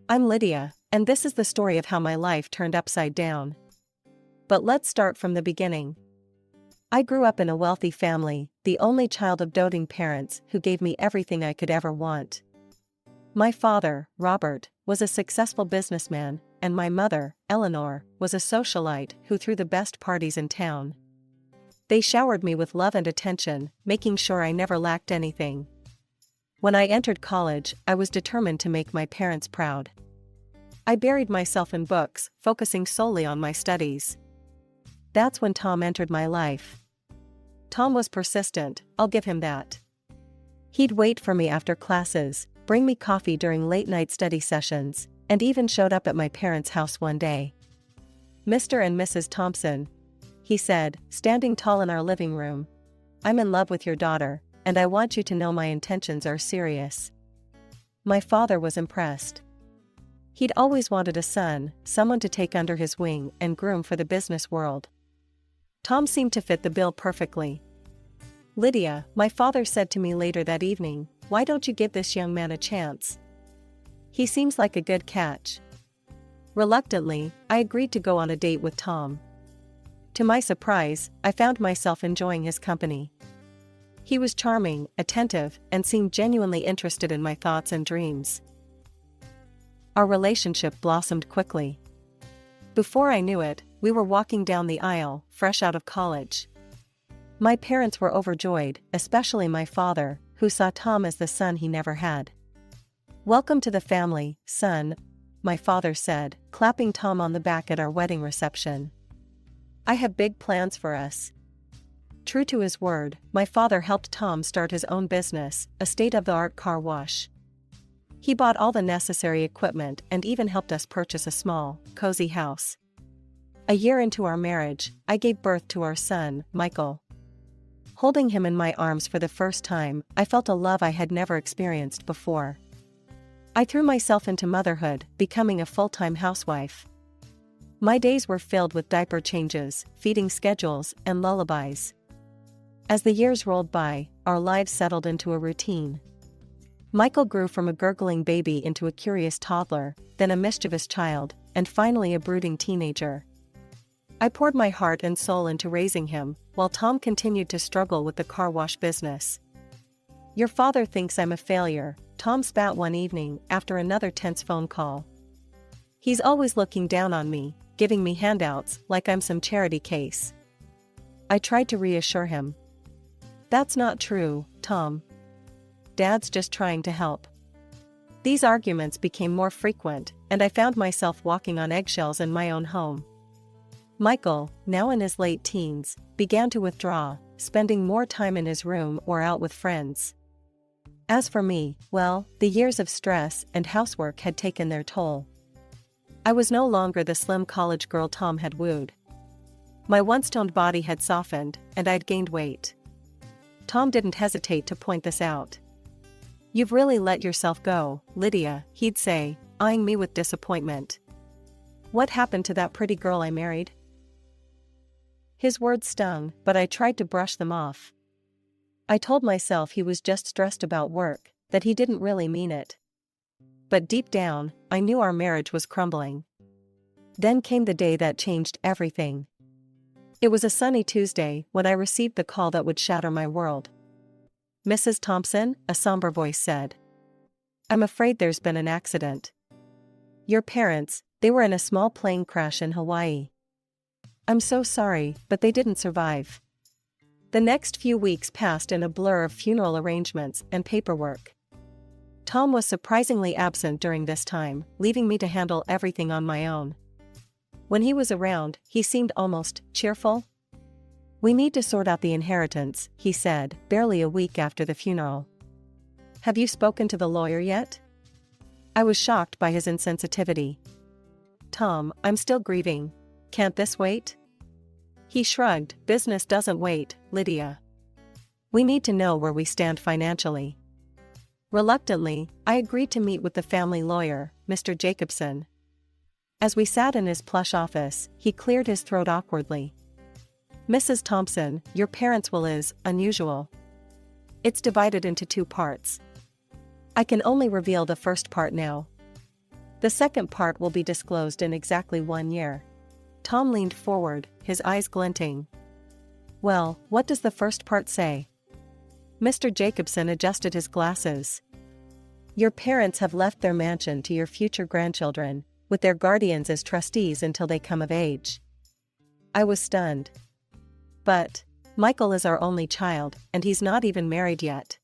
I'm Lydia, and this is the story of how my life turned upside down. But let's start from the beginning. I grew up in a wealthy family, the only child of doting parents who gave me everything I could ever want. My father, Robert, was a successful businessman, and my mother, Eleanor, was a socialite who threw the best parties in town. They showered me with love and attention, making sure I never lacked anything. When I entered college, I was determined to make my parents proud. I buried myself in books, focusing solely on my studies. That's when Tom entered my life. Tom was persistent, I'll give him that. He'd wait for me after classes, bring me coffee during late-night study sessions, and even showed up at my parents' house one day. "Mr. and Mrs. Thompson," he said, standing tall in our living room, "I'm in love with your daughter, and I want you to know my intentions are serious." My father was impressed. He'd always wanted a son, someone to take under his wing and groom for the business world. Tom seemed to fit the bill perfectly. "Lydia," my father said to me later that evening, "why don't you give this young man a chance? He seems like a good catch." Reluctantly, I agreed to go on a date with Tom. To my surprise, I found myself enjoying his company. He was charming, attentive, and seemed genuinely interested in my thoughts and dreams. Our relationship blossomed quickly. Before I knew it, we were walking down the aisle, fresh out of college. My parents were overjoyed, especially my father, who saw Tom as the son he never had. "Welcome to the family, son," my father said, clapping Tom on the back at our wedding reception. "I have big plans for us." True to his word, my father helped Tom start his own business, a state-of-the-art car wash. He bought all the necessary equipment and even helped us purchase a small, cozy house. A year into our marriage, I gave birth to our son, Michael. Holding him in my arms for the first time, I felt a love I had never experienced before. I threw myself into motherhood, becoming a full-time housewife. My days were filled with diaper changes, feeding schedules, and lullabies. As the years rolled by, our lives settled into a routine. Michael grew from a gurgling baby into a curious toddler, then a mischievous child, and finally a brooding teenager. I poured my heart and soul into raising him, while Tom continued to struggle with the car wash business. "Your father thinks I'm a failure," Tom spat one evening after another tense phone call. "He's always looking down on me, giving me handouts like I'm some charity case." I tried to reassure him. "That's not true, Tom. Dad's just trying to help." These arguments became more frequent, and I found myself walking on eggshells in my own home. Michael, now in his late teens, began to withdraw, spending more time in his room or out with friends. As for me, well, the years of stress and housework had taken their toll. I was no longer the slim college girl Tom had wooed. My once toned body had softened, and I'd gained weight. Tom didn't hesitate to point this out. "You've really let yourself go, Lydia," he'd say, eyeing me with disappointment. "What happened to that pretty girl I married?" His words stung, but I tried to brush them off. I told myself he was just stressed about work, that he didn't really mean it. But deep down, I knew our marriage was crumbling. Then came the day that changed everything. It was a sunny Tuesday when I received the call that would shatter my world. "Mrs. Thompson," a somber voice said. "I'm afraid there's been an accident. Your parents, they were in a small plane crash in Hawaii." "I'm so sorry, but they didn't survive." The next few weeks passed in a blur of funeral arrangements and paperwork. Tom was surprisingly absent during this time, leaving me to handle everything on my own. When he was around, he seemed almost cheerful. "We need to sort out the inheritance," he said, barely a week after the funeral. "Have you spoken to the lawyer yet?" I was shocked by his insensitivity. "Tom, I'm still grieving. Can't this wait?" He shrugged. "Business doesn't wait, Lydia. We need to know where we stand financially." Reluctantly, I agreed to meet with the family lawyer, Mr. Jacobson. As we sat in his plush office, he cleared his throat awkwardly. "Mrs. Thompson, your parents' will is unusual. It's divided into two parts. I can only reveal the first part now. The second part will be disclosed in exactly 1 year. Tom leaned forward, his eyes glinting. Well, what does the first part say? Mr. Jacobson adjusted his glasses. Your parents have left their mansion to your future grandchildren, with their guardians as trustees until they come of age. I was stunned. But Michael is our only child, and he's not even married yet.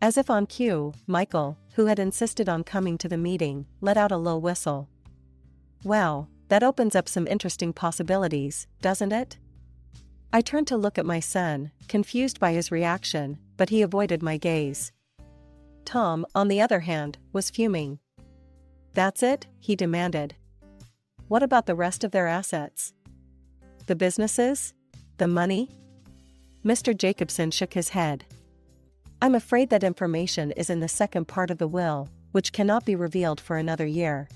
As if on cue, Michael, who had insisted on coming to the meeting, let out a low whistle. Wow, that opens up some interesting possibilities, doesn't it? I turned to look at my son, confused by his reaction, but he avoided my gaze. Tom, on the other hand, was fuming. That's it? He demanded. What about the rest of their assets? The businesses? The money? Mr. Jacobson shook his head. I'm afraid that information is in the second part of the will, which cannot be revealed for another year.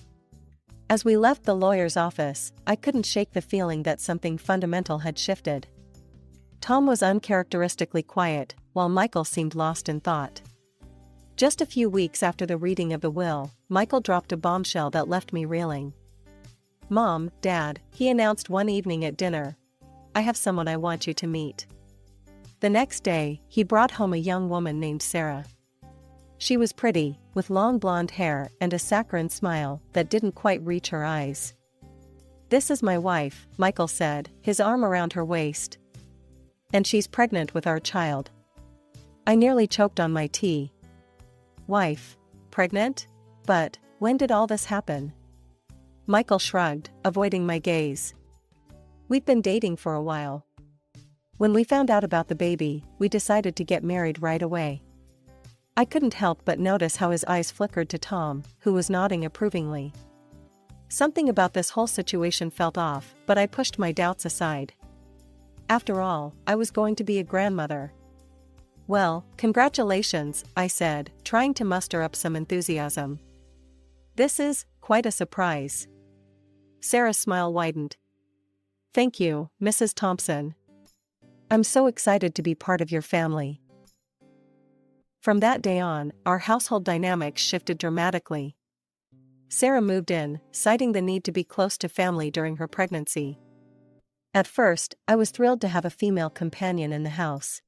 As we left the lawyer's office, I couldn't shake the feeling that something fundamental had shifted. Tom was uncharacteristically quiet, while Michael seemed lost in thought. Just a few weeks after the reading of the will, Michael dropped a bombshell that left me reeling. Mom, Dad, he announced one evening at dinner, I have someone I want you to meet. The next day, he brought home a young woman named Sarah. She was pretty, with long blonde hair and a saccharine smile that didn't quite reach her eyes. This is my wife, Michael said, his arm around her waist. And she's pregnant with our child. I nearly choked on my tea. Wife? Pregnant? But when did all this happen? Michael shrugged, avoiding my gaze. We'd been dating for a while. When we found out about the baby, we decided to get married right away. I couldn't help but notice how his eyes flickered to Tom, who was nodding approvingly. Something about this whole situation felt off, but I pushed my doubts aside. After all, I was going to be a grandmother. Well, congratulations, I said, trying to muster up some enthusiasm. This is quite a surprise. Sarah's smile widened. Thank you, Mrs. Thompson. I'm so excited to be part of your family. From that day on, our household dynamics shifted dramatically. Sarah moved in, citing the need to be close to family during her pregnancy. At first, I was thrilled to have a female companion in the house.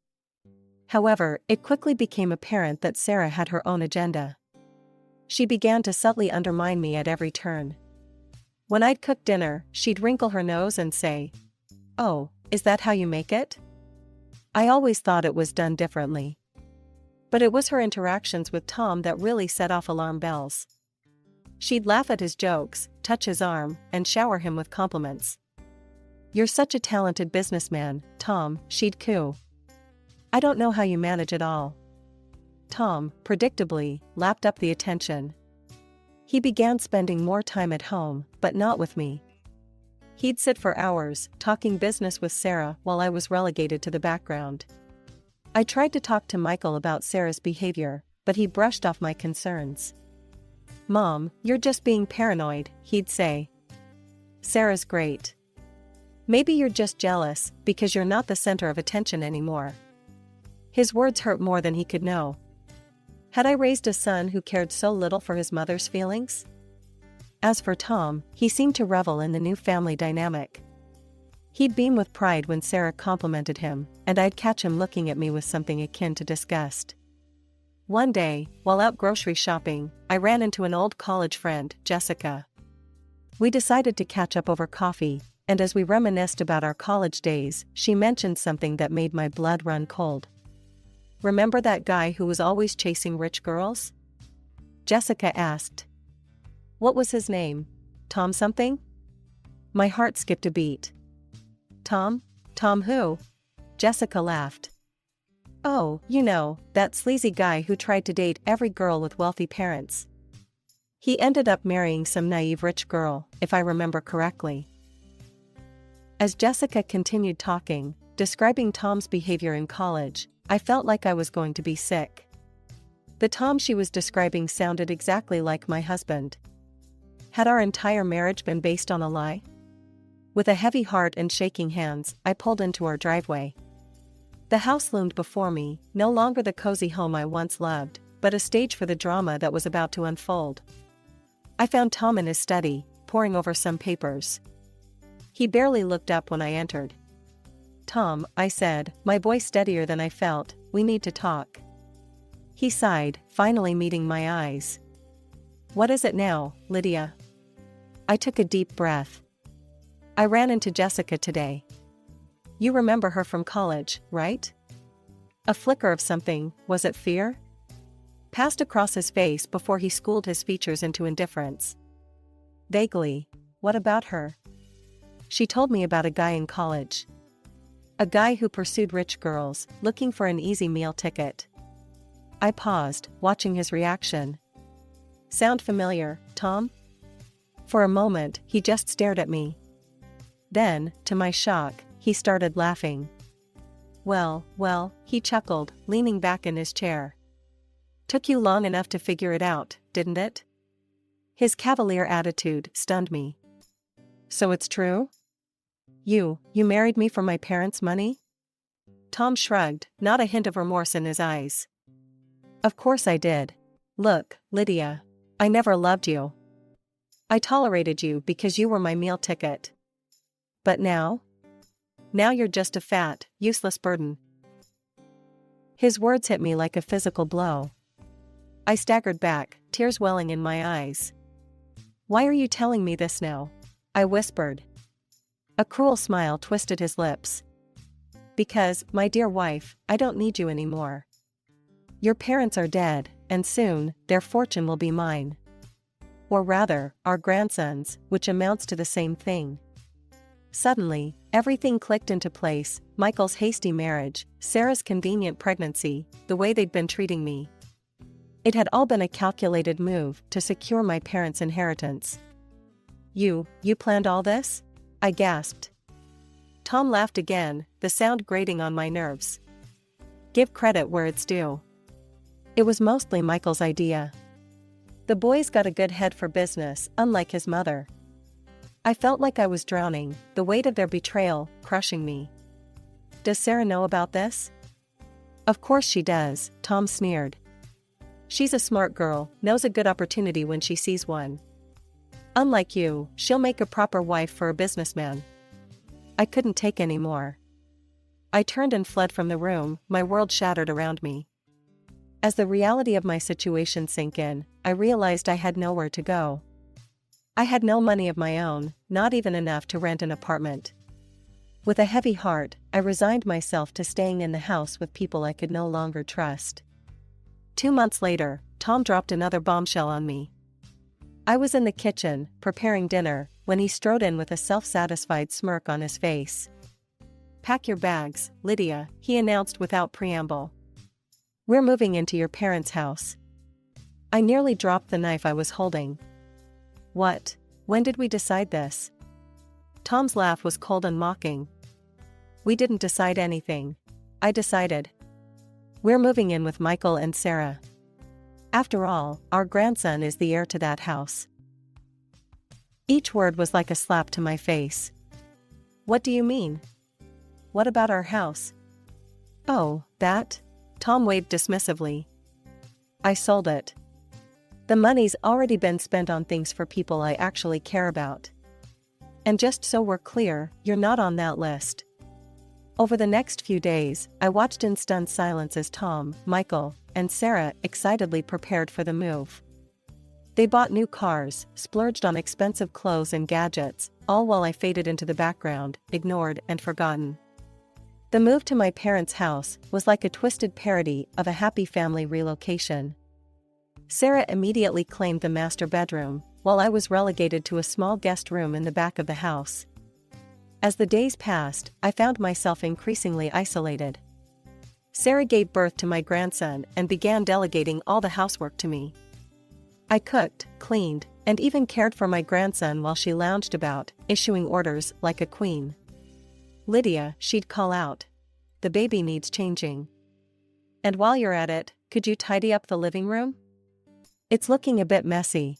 However, it quickly became apparent that Sarah had her own agenda. She began to subtly undermine me at every turn. When I'd cook dinner, she'd wrinkle her nose and say, "Oh, is that how you make it?" I always thought it was done differently. But it was her interactions with Tom that really set off alarm bells. She'd laugh at his jokes, touch his arm, and shower him with compliments. You're such a talented businessman, Tom, she'd coo. I don't know how you manage it all. Tom, predictably, lapped up the attention. He began spending more time at home, but not with me. He'd sit for hours, talking business with Sarah while I was relegated to the background. I tried to talk to Michael about Sarah's behavior, but he brushed off my concerns. Mom, you're just being paranoid, he'd say. Sarah's great. Maybe you're just jealous, because you're not the center of attention anymore. His words hurt more than he could know. Had I raised a son who cared so little for his mother's feelings? As for Tom, he seemed to revel in the new family dynamic. He'd beam with pride when Sarah complimented him, and I'd catch him looking at me with something akin to disgust. One day, while out grocery shopping, I ran into an old college friend, Jessica. We decided to catch up over coffee, and as we reminisced about our college days, she mentioned something that made my blood run cold. Remember that guy who was always chasing rich girls? Jessica asked. What was his name? Tom something? My heart skipped a beat. Tom? Tom who? Jessica laughed. Oh, you know, that sleazy guy who tried to date every girl with wealthy parents. He ended up marrying some naive rich girl, if I remember correctly. As Jessica continued talking, describing Tom's behavior in college, I felt like I was going to be sick. The Tom she was describing sounded exactly like my husband. Had our entire marriage been based on a lie? With a heavy heart and shaking hands, I pulled into our driveway. The house loomed before me, no longer the cozy home I once loved, but a stage for the drama that was about to unfold. I found Tom in his study, poring over some papers. He barely looked up when I entered. "Tom," I said, my voice steadier than I felt, "we need to talk." He sighed, finally meeting my eyes. "What is it now, Lydia?" I took a deep breath. "I ran into Jessica today. You remember her from college, right?" A flicker of something, was it fear? Passed across his face before he schooled his features into indifference. Vaguely. "What about her?" "She told me about a guy in college. A guy who pursued rich girls, looking for an easy meal ticket." I paused, watching his reaction. "Sound familiar, Tom?" For a moment, he just stared at me. Then, to my shock, he started laughing. Well, he chuckled, leaning back in his chair. "Took you long enough to figure it out, didn't it?" His cavalier attitude stunned me. "So it's true? You married me for my parents' money?" Tom shrugged, not a hint of remorse in his eyes. "Of course I did. Look, Lydia. I never loved you. I tolerated you because you were my meal ticket. But now? Now you're just a fat, useless burden." His words hit me like a physical blow. I staggered back, tears welling in my eyes. "Why are you telling me this now?" I whispered. A cruel smile twisted his lips. "Because, my dear wife, I don't need you anymore. Your parents are dead, and soon, their fortune will be mine. Or rather, our grandson's, which amounts to the same thing." Suddenly, everything clicked into place: Michael's hasty marriage, Sarah's convenient pregnancy, the way they'd been treating me. It had all been a calculated move to secure my parents' inheritance. You planned all this?" I gasped. Tom laughed again, the sound grating on my nerves. "Give credit where it's due. It was mostly Michael's idea. The boy's got a good head for business, unlike his mother." I felt like I was drowning, the weight of their betrayal crushing me. "Does Sarah know about this?" "Of course she does," Tom sneered. "She's a smart girl, knows a good opportunity when she sees one. Unlike you, she'll make a proper wife for a businessman." I couldn't take any more. I turned and fled from the room, my world shattered around me. As the reality of my situation sank in, I realized I had nowhere to go. I had no money of my own, not even enough to rent an apartment. With a heavy heart, I resigned myself to staying in the house with people I could no longer trust. 2 months later, Tom dropped another bombshell on me. I was in the kitchen, preparing dinner, when he strode in with a self-satisfied smirk on his face. "Pack your bags, Lydia," he announced without preamble. "We're moving into your parents' house." I nearly dropped the knife I was holding. "What? When did we decide this?" Tom's laugh was cold and mocking. "We didn't decide anything. I decided. We're moving in with Michael and Sarah. After all, our grandson is the heir to that house." Each word was like a slap to my face. "What do you mean? What about our house?" "Oh, that?" Tom waved dismissively. "I sold it. The money's already been spent on things for people I actually care about. And just so we're clear, you're not on that list." Over the next few days, I watched in stunned silence as Tom, Michael, and Sarah excitedly prepared for the move. They bought new cars, splurged on expensive clothes and gadgets, all while I faded into the background, ignored and forgotten. The move to my parents' house was like a twisted parody of a happy family relocation. Sarah immediately claimed the master bedroom, while I was relegated to a small guest room in the back of the house. As the days passed, I found myself increasingly isolated. Sarah gave birth to my grandson and began delegating all the housework to me. I cooked, cleaned, and even cared for my grandson while she lounged about, issuing orders like a queen. "Lydia," she'd call out. "The baby needs changing. And while you're at it, could you tidy up the living room? It's looking a bit messy."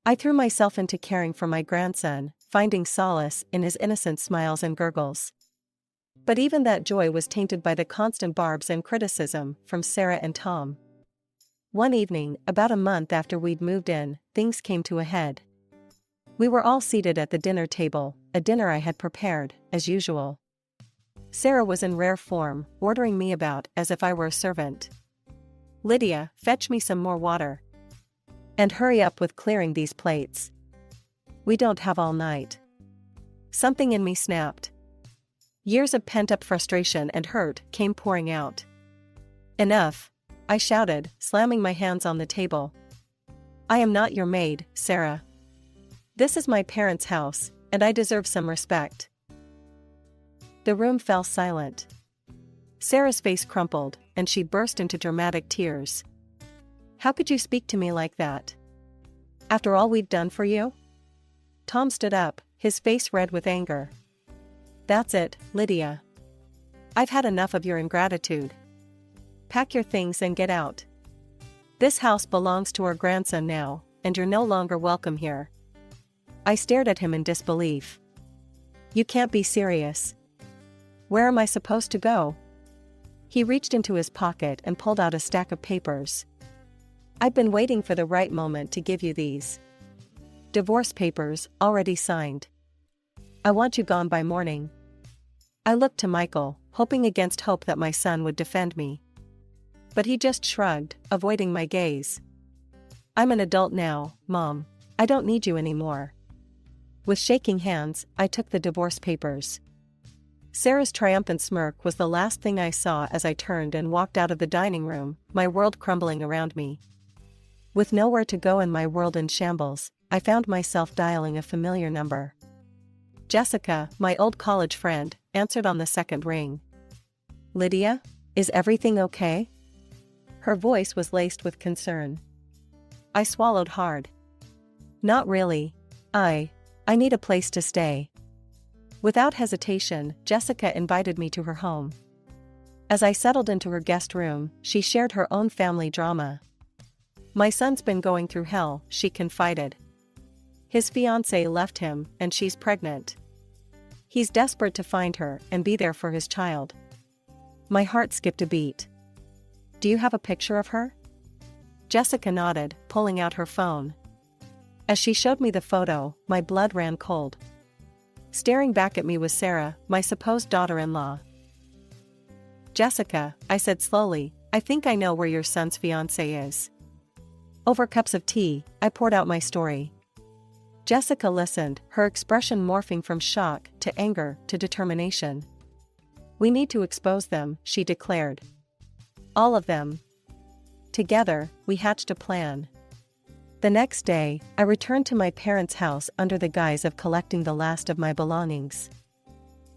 I threw myself into caring for my grandson, finding solace in his innocent smiles and gurgles. But even that joy was tainted by the constant barbs and criticism from Sarah and Tom. One evening, about a month after we'd moved in, things came to a head. We were all seated at the dinner table, a dinner I had prepared, as usual. Sarah was in rare form, ordering me about as if I were a servant. "Lydia, fetch me some more water. And hurry up with clearing these plates. We don't have all night." Something in me snapped. Years of pent-up frustration and hurt came pouring out. "Enough," I shouted, slamming my hands on the table. "I am not your maid, Sarah. This is my parents' house, and I deserve some respect." The room fell silent. Sarah's face crumpled, and she burst into dramatic tears. "How could you speak to me like that? After all we've done for you?" Tom stood up, his face red with anger. "That's it, Lydia. I've had enough of your ingratitude. Pack your things and get out. This house belongs to our grandson now, and you're no longer welcome here." I stared at him in disbelief. "You can't be serious. Where am I supposed to go?" He reached into his pocket and pulled out a stack of papers. "I've been waiting for the right moment to give you these. Divorce papers, already signed. I want you gone by morning." I looked to Michael, hoping against hope that my son would defend me. But he just shrugged, avoiding my gaze. "I'm an adult now, Mom. I don't need you anymore." With shaking hands, I took the divorce papers. Sarah's triumphant smirk was the last thing I saw as I turned and walked out of the dining room, my world crumbling around me. With nowhere to go and my world in shambles, I found myself dialing a familiar number. Jessica, my old college friend, answered on the second ring. "Lydia, is everything okay?" Her voice was laced with concern. I swallowed hard. "Not really. I need a place to stay." Without hesitation, Jessica invited me to her home. As I settled into her guest room, she shared her own family drama. "My son's been going through hell," she confided. "His fiancée left him, and she's pregnant. He's desperate to find her and be there for his child." My heart skipped a beat. "Do you have a picture of her?" Jessica nodded, pulling out her phone. As she showed me the photo, my blood ran cold. Staring back at me was Sarah, my supposed daughter-in-law. "Jessica," I said slowly, "I think I know where your son's fiancée is." Over cups of tea, I poured out my story. Jessica listened, her expression morphing from shock to anger to determination. "We need to expose them," she declared. "All of them." Together, we hatched a plan. The next day, I returned to my parents' house under the guise of collecting the last of my belongings.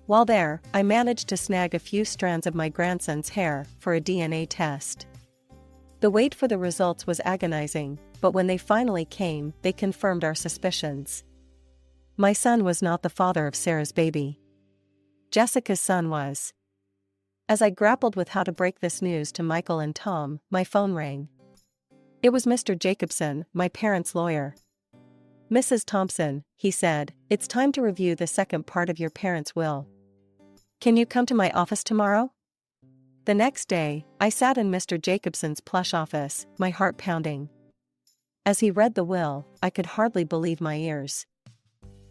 While there, I managed to snag a few strands of my grandson's hair for a DNA test. The wait for the results was agonizing, but when they finally came, they confirmed our suspicions. My son was not the father of Sarah's baby. Jessica's son was. As I grappled with how to break this news to Michael and Tom, my phone rang. It was Mr. Jacobson, my parents' lawyer. "Mrs. Thompson," he said, "it's time to review the second part of your parents' will. Can you come to my office tomorrow?" The next day, I sat in Mr. Jacobson's plush office, my heart pounding. As he read the will, I could hardly believe my ears.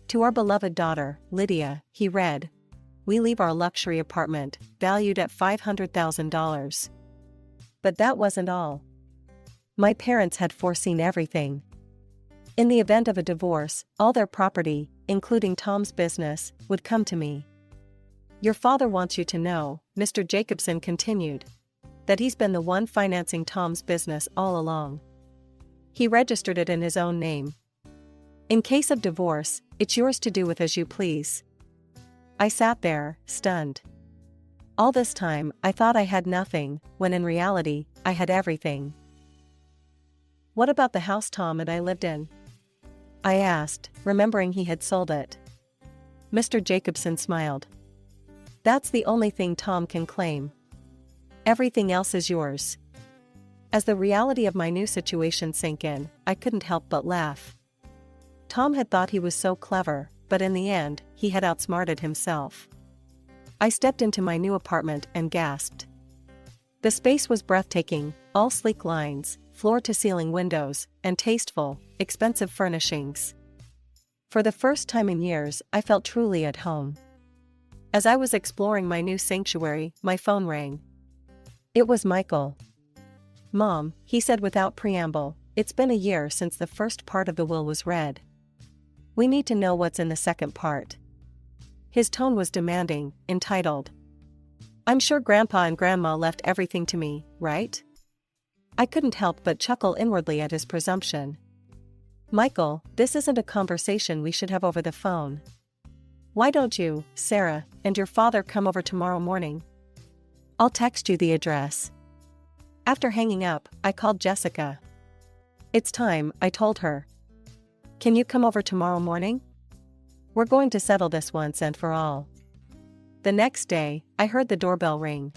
"To our beloved daughter, Lydia," he read, "we leave our luxury apartment, valued at $500,000. But that wasn't all. My parents had foreseen everything. In the event of a divorce, all their property, including Tom's business, would come to me. Your father wants you to know," Mr. Jacobson continued, "that he's been the one financing Tom's business all along. He registered it in his own name. In case of divorce, it's yours to do with as you please." I sat there, stunned. All this time, I thought I had nothing, when in reality, I had everything. "What about the house Tom and I lived in?" I asked, remembering he had sold it. Mr. Jacobson smiled. "That's the only thing Tom can claim. Everything else is yours." As the reality of my new situation sank in, I couldn't help but laugh. Tom had thought he was so clever, but in the end, he had outsmarted himself. I stepped into my new apartment and gasped. The space was breathtaking, all sleek lines, floor-to-ceiling windows, and tasteful, expensive furnishings. For the first time in years, I felt truly at home. As I was exploring my new sanctuary, my phone rang. It was Michael. "Mom," he said without preamble, "it's been a year since the first part of the will was read. We need to know what's in the second part." His tone was demanding, entitled. "I'm sure Grandpa and Grandma left everything to me, right?" I couldn't help but chuckle inwardly at his presumption. "Michael, this isn't a conversation we should have over the phone. Why don't you, Sarah, and your father come over tomorrow morning? I'll text you the address." After hanging up, I called Jessica. "It's time," I told her. "Can you come over tomorrow morning? We're going to settle this once and for all." The next day, I heard the doorbell ring.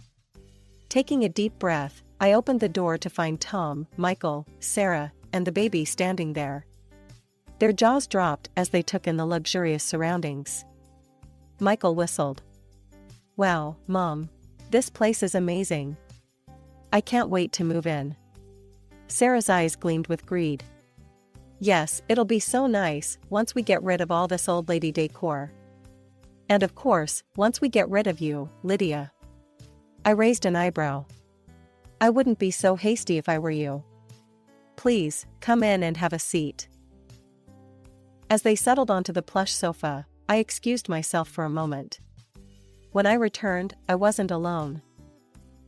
Taking a deep breath, I opened the door to find Tom, Michael, Sarah, and the baby standing there. Their jaws dropped as they took in the luxurious surroundings. Michael whistled. "Wow, Mom. This place is amazing. I can't wait to move in." Sarah's eyes gleamed with greed. "Yes, it'll be so nice once we get rid of all this old lady decor. And of course, once we get rid of you, Lydia." I raised an eyebrow. "I wouldn't be so hasty if I were you. Please, come in and have a seat." As they settled onto the plush sofa, I excused myself for a moment. When I returned, I wasn't alone.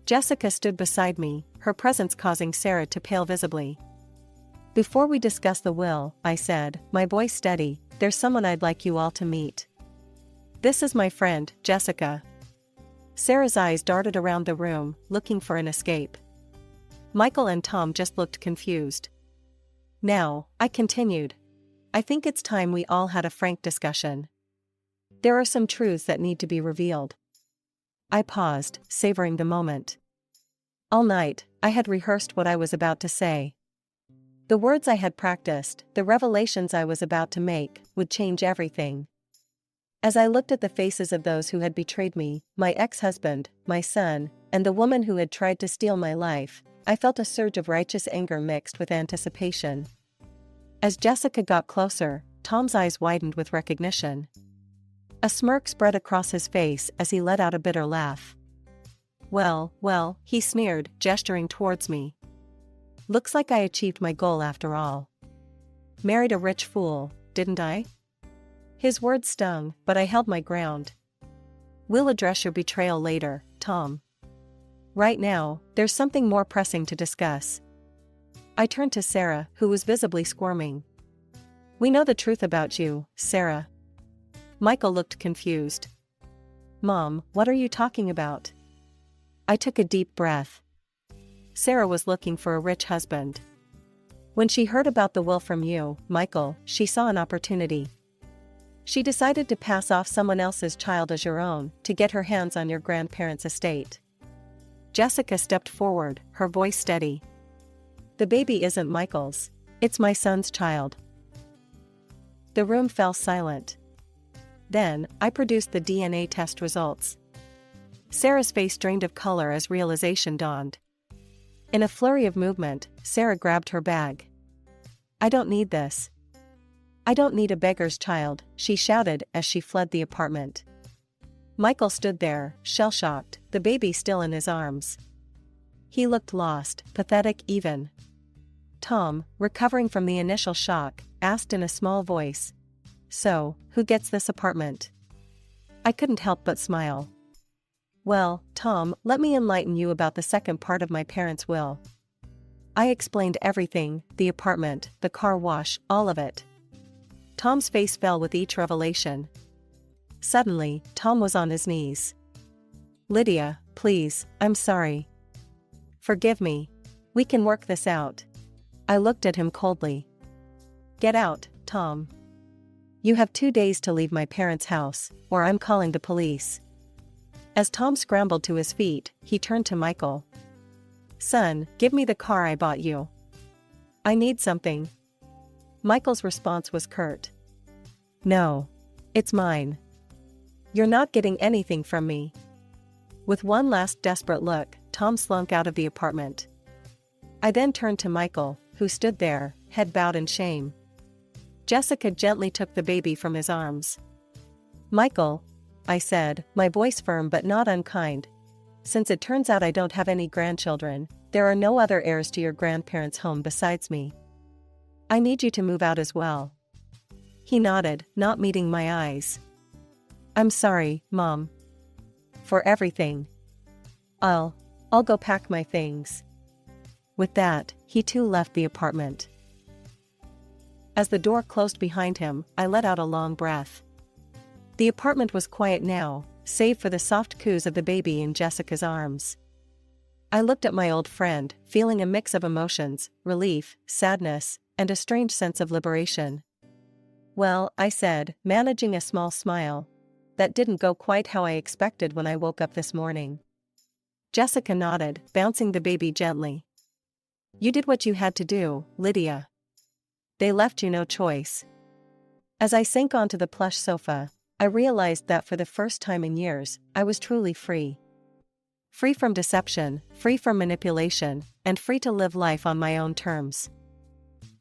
Jessica stood beside me, her presence causing Sarah to pale visibly. "Before we discuss the will," I said, my voice steady, "there's someone I'd like you all to meet. This is my friend, Jessica." Sarah's eyes darted around the room, looking for an escape. Michael and Tom just looked confused. "Now," I continued, "I think it's time we all had a frank discussion. There are some truths that need to be revealed." I paused, savoring the moment. All night, I had rehearsed what I was about to say. The words I had practiced, the revelations I was about to make, would change everything. As I looked at the faces of those who had betrayed me, my ex-husband, my son, and the woman who had tried to steal my life, I felt a surge of righteous anger mixed with anticipation. As Jessica got closer, Tom's eyes widened with recognition. A smirk spread across his face as he let out a bitter laugh. Well, he sneered, gesturing towards me. "Looks like I achieved my goal after all. Married a rich fool, didn't I?" His words stung, but I held my ground. "We'll address your betrayal later, Tom. Right now, there's something more pressing to discuss." I turned to Sarah, who was visibly squirming. "We know the truth about you, Sarah." Michael looked confused. "Mom, what are you talking about?" I took a deep breath. Sarah was looking for a rich husband. When she heard about the will from you, Michael, she saw an opportunity. She decided to pass off someone else's child as your own, to get her hands on your grandparents' estate. Jessica stepped forward, her voice steady. "The baby isn't Michael's. It's my son's child." The room fell silent. Then, I produced the DNA test results. Sarah's face drained of color as realization dawned. In a flurry of movement, Sarah grabbed her bag. "I don't need this. I don't need a beggar's child," she shouted as she fled the apartment. Michael stood there, shell-shocked, the baby still in his arms. He looked lost, pathetic even. Tom, recovering from the initial shock, asked in a small voice, "So, who gets this apartment?" I couldn't help but smile. "Well, Tom, let me enlighten you about the second part of my parents' will." I explained everything, the apartment, the car wash, all of it. Tom's face fell with each revelation. Suddenly, Tom was on his knees. "Lydia, please, I'm sorry. Forgive me. We can work this out." I looked at him coldly. "Get out, Tom. You have 2 days to leave my parents' house, or I'm calling the police." As Tom scrambled to his feet, he turned to Michael. "Son, give me the car I bought you. I need something." Michael's response was curt. "No. It's mine. You're not getting anything from me." With one last desperate look, Tom slunk out of the apartment. I then turned to Michael, who stood there, head bowed in shame. Jessica gently took the baby from his arms. "Michael," I said, my voice firm but not unkind. "Since it turns out I don't have any grandchildren, there are no other heirs to your grandparents' home besides me. I need you to move out as well." He nodded, not meeting my eyes. "I'm sorry, Mom. For everything. I'll go pack my things." With that, he too left the apartment. As the door closed behind him, I let out a long breath. The apartment was quiet now, save for the soft coos of the baby in Jessica's arms. I looked at my old friend, feeling a mix of emotions, relief, sadness, and a strange sense of liberation. "Well," I said, managing a small smile, "that didn't go quite how I expected when I woke up this morning." Jessica nodded, bouncing the baby gently. "You did what you had to do, Lydia. They left you no choice." As I sank onto the plush sofa, I realized that for the first time in years, I was truly free. Free from deception, free from manipulation, and free to live life on my own terms.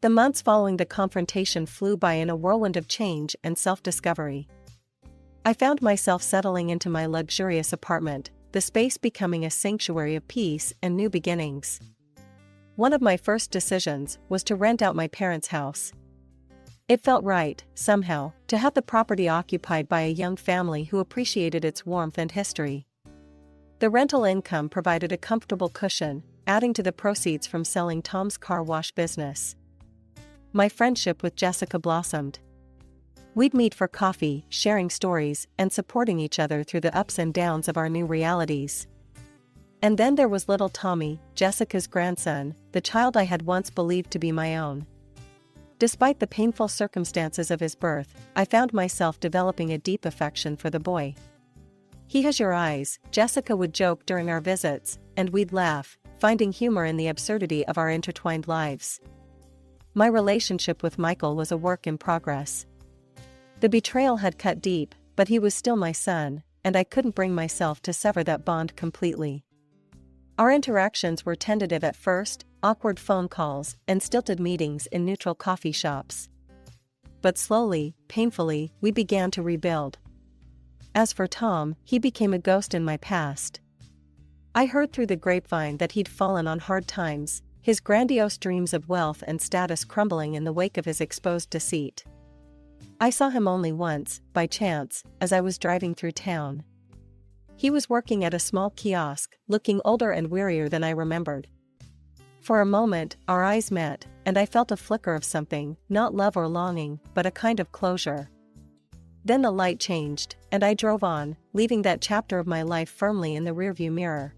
The months following the confrontation flew by in a whirlwind of change and self-discovery. I found myself settling into my luxurious apartment, the space becoming a sanctuary of peace and new beginnings. One of my first decisions was to rent out my parents' house. It felt right, somehow, to have the property occupied by a young family who appreciated its warmth and history. The rental income provided a comfortable cushion, adding to the proceeds from selling Tom's car wash business. My friendship with Jessica blossomed. We'd meet for coffee, sharing stories, and supporting each other through the ups and downs of our new realities. And then there was little Tommy, Jessica's grandson, the child I had once believed to be my own. Despite the painful circumstances of his birth, I found myself developing a deep affection for the boy. "He has your eyes," Jessica would joke during our visits, and we'd laugh, finding humor in the absurdity of our intertwined lives. My relationship with Michael was a work in progress. The betrayal had cut deep, but he was still my son, and I couldn't bring myself to sever that bond completely. Our interactions were tentative at first, awkward phone calls, and stilted meetings in neutral coffee shops. But slowly, painfully, we began to rebuild. As for Tom, he became a ghost in my past. I heard through the grapevine that he'd fallen on hard times, his grandiose dreams of wealth and status crumbling in the wake of his exposed deceit. I saw him only once, by chance, as I was driving through town. He was working at a small kiosk, looking older and wearier than I remembered. For a moment, our eyes met, and I felt a flicker of something, not love or longing, but a kind of closure. Then the light changed, and I drove on, leaving that chapter of my life firmly in the rearview mirror.